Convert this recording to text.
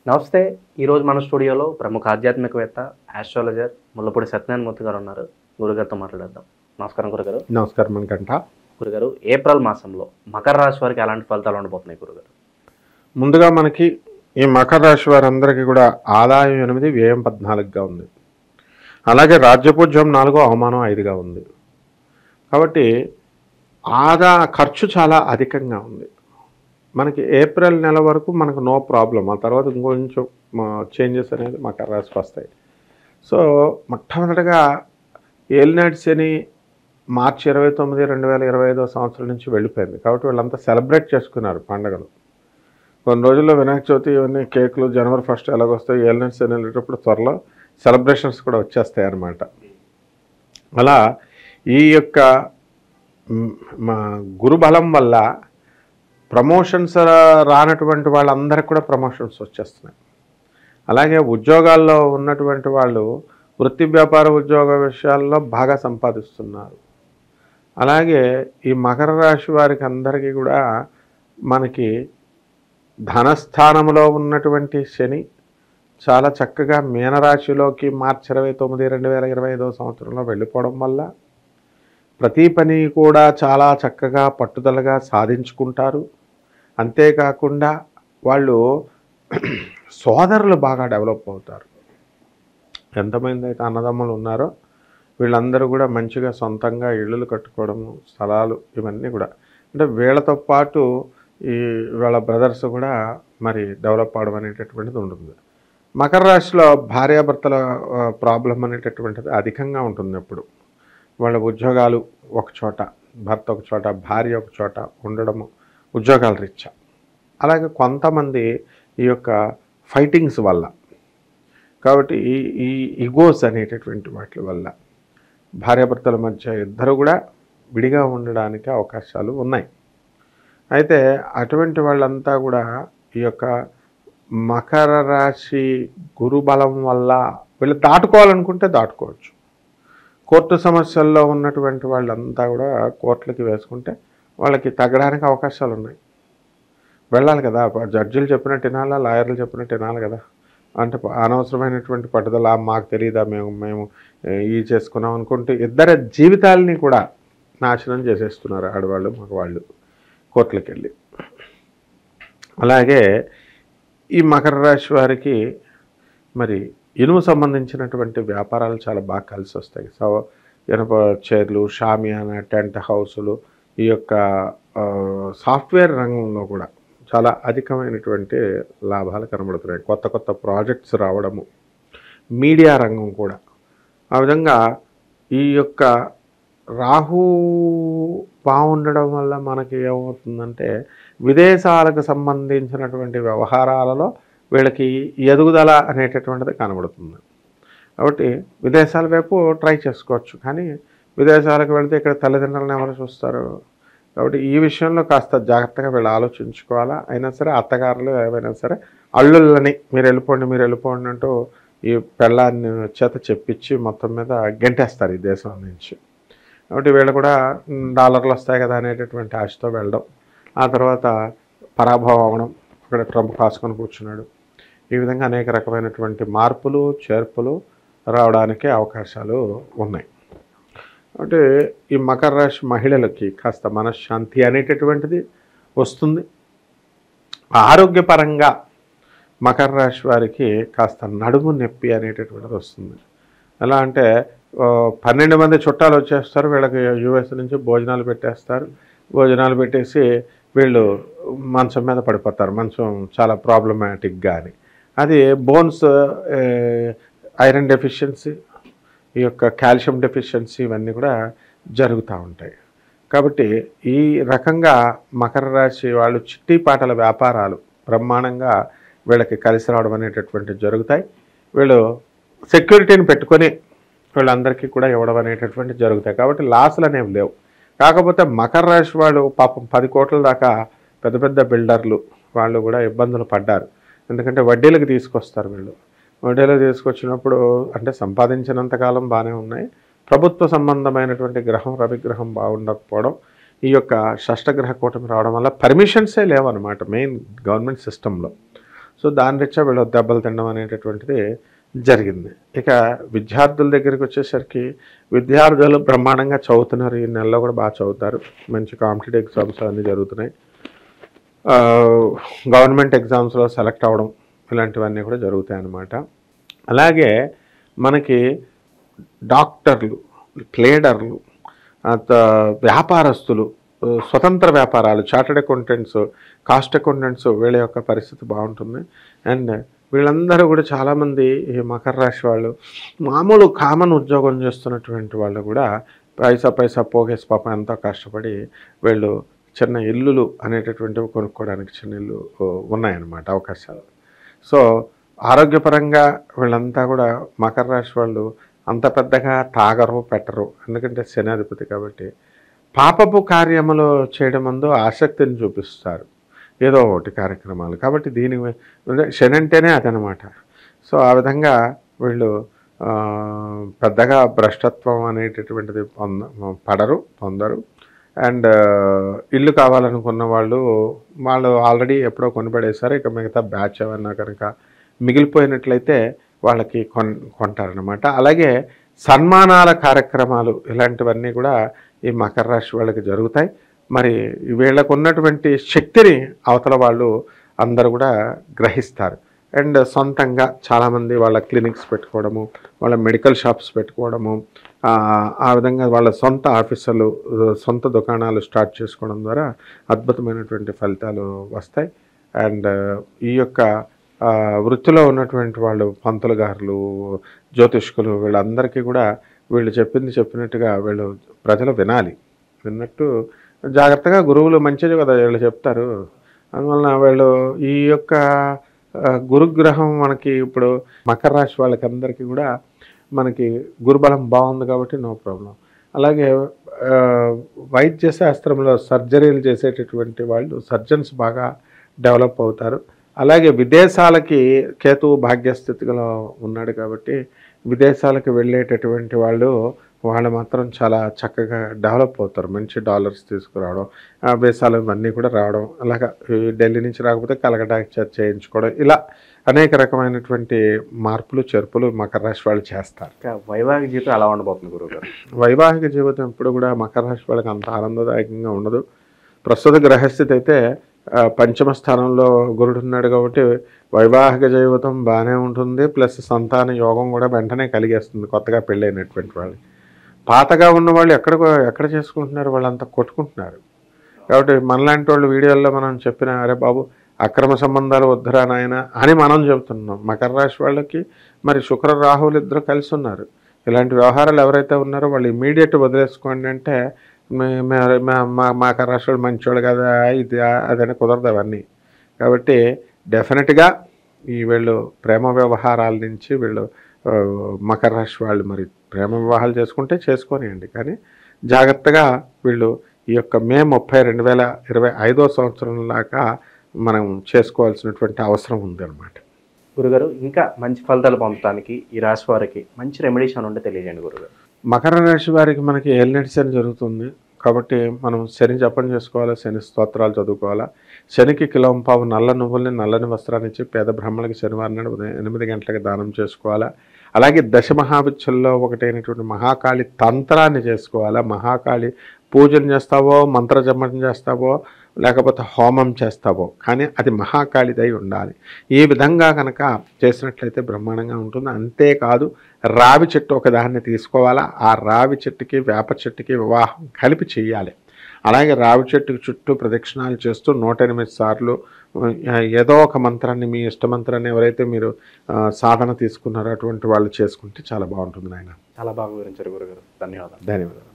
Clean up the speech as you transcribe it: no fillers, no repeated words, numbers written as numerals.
నమస్తే. ఈరోజు మన స్టూడియోలో ప్రముఖ ఆధ్యాత్మికవేత్త, ఆస్ట్రాలజర్ ముల్లపూడి సత్యనారాయణ మూర్తి గారు ఉన్నారు. గురుగారితో మాట్లాడేద్దాం. నమస్కారం గురుగారు. నమస్కారం మనకంట. గురుగారు, ఏప్రిల్ మాసంలో మకర రాశి వారికి ఎలాంటి ఫలితాలు ఉండబోతున్నాయి గురుగారు? ముందుగా మనకి ఈ మకర రాశి వారందరికీ కూడా ఆదాయం 8, వ్యయం 14గా ఉంది. అలాగే రాజ్యపూజ్యం 4, అవమానం 5గా ఉంది. కాబట్టి ఖర్చు చాలా అధికంగా ఉంది. మనకి ఏప్రిల్ నెల వరకు మనకు నో ప్రాబ్లం. ఆ తర్వాత ఇంకొంచెం చేంజెస్ అనేది మకర రాశికి వస్తాయి. సో మొట్టమొదటిగా ఏలినాటి శని మార్చి 29, 2025 సంవత్సరం నుంచి వెళ్ళిపోయింది. కాబట్టి వీళ్ళంతా సెలబ్రేట్ చేసుకున్నారు పండుగలు. కొన్ని రోజుల్లో వినాయక చవితి ఇవన్నీ కేకులు జనవరి 1 ఎలాగొస్తాయి, ఏలినాటి శని వెళ్ళేటప్పుడు త్వరలో సెలబ్రేషన్స్ కూడా వచ్చేస్తాయి అన్నమాట. అలా ఈ యొక్క గురు బలం వల్ల ప్రమోషన్స్ రానటువంటి వాళ్ళందరికీ కూడా ప్రమోషన్స్ వచ్చేస్తున్నాయి. అలాగే ఉద్యోగాల్లో ఉన్నటువంటి వాళ్ళు వృత్తి వ్యాపార ఉద్యోగ విషయాల్లో బాగా సంపాదిస్తున్నారు. అలాగే ఈ మకర రాశి వారికి అందరికీ కూడా మనకి ధనస్థానంలో ఉన్నటువంటి శని చాలా చక్కగా మీనరాశిలోకి మార్చి 29, 2025 సంవత్సరంలో వెళ్ళిపోవడం వల్ల ప్రతి పని కూడా చాలా చక్కగా పట్టుదలగా సాధించుకుంటారు. అంతేకాకుండా వాళ్ళు సోదరులు బాగా డెవలప్ అవుతారు. ఎంతమంది అయితే అన్నదమ్ములు ఉన్నారో వీళ్ళందరూ కూడా మంచిగా సొంతంగా ఇళ్ళు కట్టుకోవడము, స్థలాలు ఇవన్నీ కూడా అంటే వీళ్ళతో పాటు ఈ వీళ్ళ బ్రదర్స్ కూడా మరి డెవలప్ అవడం అనేటటువంటిది ఉంటుంది. మకర రాశిలో భార్యాభర్తల ప్రాబ్లం అనేటటువంటిది అధికంగా ఉంటుంది. ఎప్పుడు వాళ్ళ ఉద్యోగాలు ఒక చోట, భర్త ఒక చోట, భార్య ఒక చోట ఉండడము ఉద్యోగాల రీత్యా. అలాగే కొంతమంది ఈ యొక్క ఫైటింగ్స్ వల్ల, కాబట్టి ఈ ఈగోస్ అనేటటువంటి వాటి వల్ల భార్యాభర్తల మధ్య ఇద్దరు కూడా విడిగా ఉండడానికి అవకాశాలు ఉన్నాయి. అయితే అటువంటి వాళ్ళంతా కూడా ఈ యొక్క మకర రాశి గురు బలం వల్ల వీళ్ళు దాటుకోవాలనుకుంటే దాటుకోవచ్చు. కోర్టు సమస్యల్లో ఉన్నటువంటి వాళ్ళంతా కూడా కోర్టులకి వేసుకుంటే వాళ్ళకి తగ్గడానికి అవకాశాలు ఉన్నాయి. వెళ్ళాలి కదా, జడ్జిలు చెప్పినట్టు వినాలా, లాయర్లు చెప్పినట్టు వినాలి కదా. అంటే అనవసరమైనటువంటి పట్టుదల, మాకు తెలియదా, మేము ఈ చేసుకున్నాం అనుకుంటే ఇద్దరి జీవితాలని కూడా నాశనం చేసేస్తున్నారు ఆడవాళ్ళు మగవాళ్ళు కోర్టులకు వెళ్ళి. అలాగే ఈ మకర రాశి వారికి మరి ఇనుము సంబంధించినటువంటి వ్యాపారాలు చాలా బాగా కలిసి వస్తాయి. సో ఇనుప చైర్లు, షామియానా, టెంట్ హౌసులు, ఈ యొక్క సాఫ్ట్వేర్ రంగంలో కూడా చాలా అధికమైనటువంటి లాభాలు కనబడుతున్నాయి. కొత్త కొత్త ప్రాజెక్ట్స్ రావడము, మీడియా రంగం కూడా. ఆ విధంగా ఈ యొక్క రాహు బాగుండడం వల్ల మనకి ఏమవుతుందంటే విదేశాలకు సంబంధించినటువంటి వ్యవహారాలలో వీళ్ళకి ఎదుగుదల అనేటటువంటిది కనబడుతుంది. కాబట్టి విదేశాల వైపు ట్రై చేసుకోవచ్చు. కానీ విదేశాలకు వెళితే ఇక్కడ తల్లిదండ్రులను ఎవరు చూస్తారు? కాబట్టి ఈ విషయంలో కాస్త జాగ్రత్తగా వీళ్ళు ఆలోచించుకోవాలా. అయినా సరే అత్తగారులు ఏవైనా సరే అల్లుళ్ళని మీరు వెళ్ళిపోండి అంటూ ఈ పెళ్ళాన్ని చేత చెప్పించి మొత్తం మీద గెంటేస్తారు ఈ దేశం నుంచి. కాబట్టి వీళ్ళు కూడా డాలర్లు వస్తాయి కదా అనేటటువంటి ఆశతో వెళ్ళడం, ఆ తర్వాత పరాభవం అవ్వడం, అక్కడ ట్రంప్ కాసుకొని కూర్చున్నాడు. ఈ విధంగా అనేక రకమైనటువంటి మార్పులు చేర్పులు రావడానికి అవకాశాలు ఉన్నాయి. అంటే ఈ మకర రాశి మహిళలకి కాస్త మనశ్శాంతి అనేటటువంటిది వస్తుంది. ఆరోగ్యపరంగా మకర రాశి వారికి కాస్త నడుము నొప్పి అనేటటువంటిది వస్తుంది. ఎలా అంటే 12 మంది చుట్టాలు వచ్చేస్తారు, వీళ్ళకి యూఎస్ నుంచి భోజనాలు పెట్టేస్తారు. భోజనాలు పెట్టేసి వీళ్ళు మంచం మీద పడిపోతారు, మంచం చాలా ప్రాబ్లమాటిక్గా అని. అది బోన్స్, ఐరన్ డెఫిషియన్సీ, ఈ యొక్క కాల్షియం డెఫిషియన్సీ ఇవన్నీ కూడా జరుగుతూ ఉంటాయి. కాబట్టి ఈ రకంగా మకర రాశి వాళ్ళు చిట్టిపాటల వ్యాపారాలు బ్రహ్మాండంగా వీళ్ళకి కలిసి రావడం అనేటటువంటివి జరుగుతాయి. వీళ్ళు సెక్యూరిటీని పెట్టుకొని వీళ్ళందరికీ కూడా ఇవ్వడం అనేటటువంటి జరుగుతాయి. కాబట్టి లాసులు అనేవి లేవు. కాకపోతే మకర రాశి వాళ్ళు పాపం 10 కోట్ల దాకా పెద్ద పెద్ద బిల్డర్లు వాళ్ళు కూడా ఇబ్బందులు పడ్డారు. ఎందుకంటే వడ్డీలకు తీసుకొస్తారు వీళ్ళు. వడ్డీలకు తీసుకొచ్చినప్పుడు అంటే సంపాదించినంతకాలం బాగానే ఉన్నాయి. ప్రభుత్వ సంబంధమైనటువంటి గ్రహం రవిగ్రహం బాగుండకపోవడం, ఈ యొక్క షష్టగ్రహ కూటమి రావడం వల్ల పర్మిషన్సే లేవన్నమాట మెయిన్ గవర్నమెంట్ సిస్టంలో. సో దాని రీత్యా వీళ్ళు దెబ్బలు తినడం అనేటటువంటిది జరిగింది. ఇక విద్యార్థుల దగ్గరికి వచ్చేసరికి విద్యార్థులు బ్రహ్మాండంగా చదువుతున్నారు. ఈ నెలలో కూడా బాగా చదువుతారు. మంచి కాంపిటేటివ్ ఎగ్జామ్స్ అన్నీ జరుగుతున్నాయి. గవర్నమెంట్ ఎగ్జామ్స్లో సెలెక్ట్ అవ్వడం ఇలాంటివన్నీ కూడా జరుగుతాయి అన్నమాట. అలాగే మనకి డాక్టర్లు, ట్రేడర్లు, వ్యాపారస్తులు, స్వతంత్ర వ్యాపారాలు, చార్టెడ్ అకౌంటెంట్స్, కాస్ట్ అకౌంటెంట్స్ వీళ్ళ యొక్క పరిస్థితి బాగుంటుంది. అండ్ వీళ్ళందరూ కూడా చాలామంది ఈ మకర రాశి వాళ్ళు మామూలు కామన్ ఉద్యోగం చేస్తున్నటువంటి వాళ్ళు కూడా పైసా పోగేసి పాపం ఎంతో కష్టపడి వీళ్ళు చిన్న ఇల్లులు అనేటటువంటివి కొనుక్కోవడానికి చిన్న ఇల్లు ఉన్నాయన్నమాట అవకాశాలు. సో ఆరోగ్యపరంగా వీళ్ళంతా కూడా మకర రాశి వాళ్ళు అంత పెద్దగా తాగరు పెట్టరు, ఎందుకంటే శనాధిపతి కాబట్టి. పాపపు కార్యములు చేయడం ముందు ఆసక్తిని చూపిస్తారు, ఏదో ఒకటి కార్యక్రమాలు కాబట్టి దీని శని అంటేనే అదనమాట. సో ఆ విధంగా వీళ్ళు పెద్దగా భ్రష్టత్వం అనేటటువంటిది పొందరు. అండ్ ఇల్లు కావాలనుకున్న వాళ్ళు ఆల్రెడీ ఎప్పుడో కొనిపడేశారు. ఇక మిగతా బ్యాచ్ ఏమన్నా కనుక మిగిలిపోయినట్లయితే వాళ్ళకి కొంటారనమాట. అలాగే సన్మానాల కార్యక్రమాలు ఇలాంటివన్నీ కూడా ఈ మకర రాశి వాళ్ళకి జరుగుతాయి. మరి వీళ్ళకు ఉన్నటువంటి శక్తిని అవతల వాళ్ళు అందరూ కూడా గ్రహిస్తారు. అండ్ సొంతంగా చాలామంది వాళ్ళ క్లినిక్స్ పెట్టుకోవడము, వాళ్ళ మెడికల్ షాప్స్ పెట్టుకోవడము, ఆ విధంగా వాళ్ళ సొంత ఆఫీసులు, సొంత దుకాణాలు స్టార్ట్ చేసుకోవడం ద్వారా అద్భుతమైనటువంటి ఫలితాలు వస్తాయి. అండ్ ఈ యొక్క వృత్తిలో ఉన్నటువంటి వాళ్ళు పంతులు గారులు, జ్యోతిష్కులు వీళ్ళందరికీ కూడా వీళ్ళు చెప్పినట్టుగా వీళ్ళు ప్రజలు విన్నట్టు జాగ్రత్తగా గురువులు మంచిది కదా వీళ్ళు చెప్తారు. అందువలన వీళ్ళు ఈ యొక్క గురుగ్రహం మనకి ఇప్పుడు మకర రాశి వాళ్ళకి అందరికీ కూడా మనకి గురుబలం బాగుంది కాబట్టి నో ప్రాబ్లం. అలాగే వైద్య శాస్త్రంలో సర్జరీలు చేసేటటువంటి వాళ్ళు సర్జన్స్ బాగా డెవలప్ అవుతారు. అలాగే విదేశాలకి కేతువు భాగ్యస్థితిలో ఉన్నాడు కాబట్టి విదేశాలకు వెళ్ళేటటువంటి వాళ్ళు మాత్రం చాలా చక్కగా డెవలప్ అవుతారు. మంచి డాలర్స్ తీసుకురావడం, దేశాలు ఇవన్నీ కూడా రావడం, అలాగా ఢిల్లీ నుంచి రాకపోతే కలకటా చేయించుకోవడం, ఇలా అనేక రకమైనటువంటి మార్పులు చేర్పులు మకర రాశి వాళ్ళు చేస్తారు. వైవాహిక జీవితం ఎలా ఉండబోతుంది గురువుగారు? వైవాహిక జీవితం ఎప్పుడు కూడా మకర రాశి వాళ్ళకి అంత ఆనందదాయకంగా ఉండదు. ప్రస్తుత గ్రహస్థితి అయితే పంచమ స్థానంలో గురుడు ఉన్నాడు కాబట్టి వైవాహిక జీవితం బాగానే ఉంటుంది. ప్లస్ సంతాన యోగం కూడా వెంటనే కలిగేస్తుంది కొత్తగా పెళ్ళైనటువంటి వాళ్ళు. పాతగా ఉన్న వాళ్ళు ఎక్కడ చేసుకుంటున్నారు, వాళ్ళంతా కొట్టుకుంటున్నారు. కాబట్టి మనలాంటి వాళ్ళు వీడియోల్లో మనం చెప్పిన అరే బాబు అక్రమ సంబంధాలు వద్దురా నాయన అని మనం చెబుతున్నాం. మకర రాశి వాళ్ళకి మరి శుక్ర రాహువులు ఇద్దరు కలిసి ఉన్నారు. ఇలాంటి వ్యవహారాలు ఎవరైతే ఉన్నారో వాళ్ళు ఇమీడియట్ వదిలేసుకోండి అంటే మకర రాశి వాళ్ళు మంచివాళ్ళు కదా ఇది అదని కుదరదు అవన్నీ. కాబట్టి డెఫినెట్గా వీళ్ళు ప్రేమ వ్యవహారాల నుంచి వీళ్ళు మకర రాశి వాళ్ళు మరి ప్రేమ వివాహాలు చేసుకుంటే చేసుకోనియండి, కానీ జాగ్రత్తగా వీళ్ళు ఈ యొక్క మే 30, 2025 సంవత్సరం దాకా మనం చేసుకోవాల్సినటువంటి అవసరం ఉంది అన్నమాట. గురుగారు ఇంకా మంచి ఫలితాలు పొందడానికి ఈ రాశి వారికి మంచి రెమెడీస్ అని ఉంటే తెలియజేయండి గురుగారు. మకర రాశి వారికి మనకి ఏలినాటి శని జరుగుతుంది కాబట్టి మనం శని జపం చేసుకోవాలా, శని స్తోత్రాలు చదువుకోవాలా. శనికి కిలోంపావు నల్ల నువ్వుల్ని నల్లని వస్త్రాన్ని ఇచ్చి పేద బ్రాహ్మణులకి శనివారం నాడు 8 గంటలకి దానం చేసుకోవాలా. అలాగే దశమహావిద్యల్లో ఒకటైనటువంటి మహాకాళి తంత్రాన్ని చేసుకోవాలా. మహాకాళి పూజను చేస్తావో, మంత్రజపం చేస్తావో, లేకపోతే హోమం చేస్తావో, కానీ అది మహాకాళిదై ఉండాలి. ఈ విధంగా కనుక చేసినట్లయితే బ్రహ్మాండంగా ఉంటుంది. అంతేకాదు రావి చెట్టు ఒకదాన్ని తీసుకోవాలా. ఆ రావి చెట్టుకి వేప చెట్టుకి వివాహం కలిపి చేయాలి. అలాగే రావి చెట్టుకి చుట్టూ ప్రదక్షిణాలు చేస్తూ 108 సార్లు ఏదో ఒక మంత్రాన్ని, మీ ఇష్ట మంత్రాన్ని ఎవరైతే మీరు సాధన తీసుకున్నారో అటువంటి వాళ్ళు చేసుకుంటే చాలా బాగుంటుంది నాయన. చాలా బాగా వివరించారు గురుగారు. ధన్యవాదాలు. ధన్యవాదాలు.